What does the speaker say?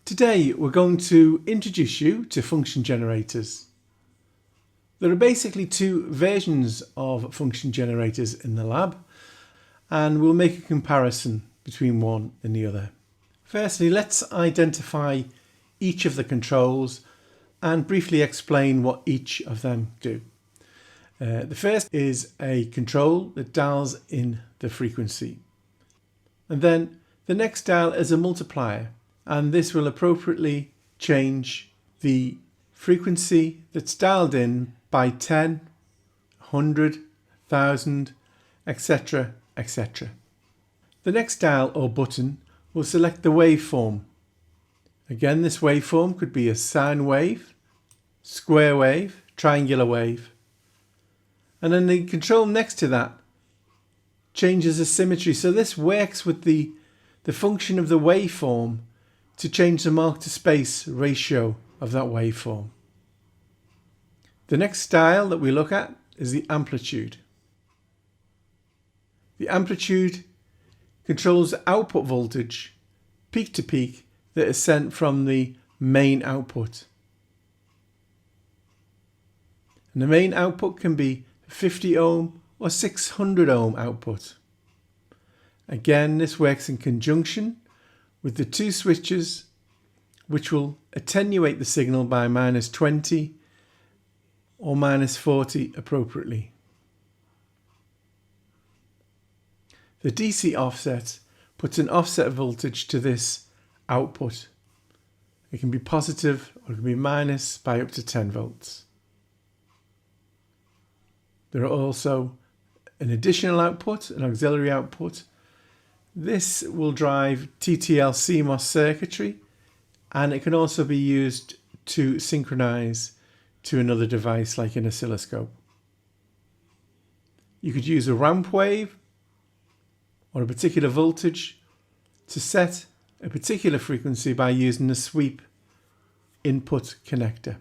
Today we're going to introduce you to function generators. There are basically two versions of function generators in the lab, and we'll make a comparison between one and the other. Firstly, let's identify each of the controls and briefly explain what each of them do. The first is a control that dials in the frequency. And then the next dial is a multiplier, and this will appropriately change the frequency that's dialed in by 10, 100, 1000, etc., etc. The next dial or button will select the waveform. Again, this waveform could be a sine wave, square wave, triangular wave. And then the control next to that changes the symmetry. So this works with the function of the waveform to change the mark to space ratio of that waveform. The next dial that we look at is the amplitude. The amplitude controls the output voltage, peak to peak, that is sent from the main output. And the main output can be 50 ohm or 600 ohm output. Again, this works in conjunction with the two switches, which will attenuate the signal by -20 or -40 appropriately. The DC offset puts an offset voltage to this output. It can be positive or it can be minus by up to 10 volts. There are also an additional output, an auxiliary output. This will drive TTL CMOS circuitry, and it can also be used to synchronize to another device like an oscilloscope. You could use a ramp wave or a particular voltage to set a particular frequency by using a sweep input connector.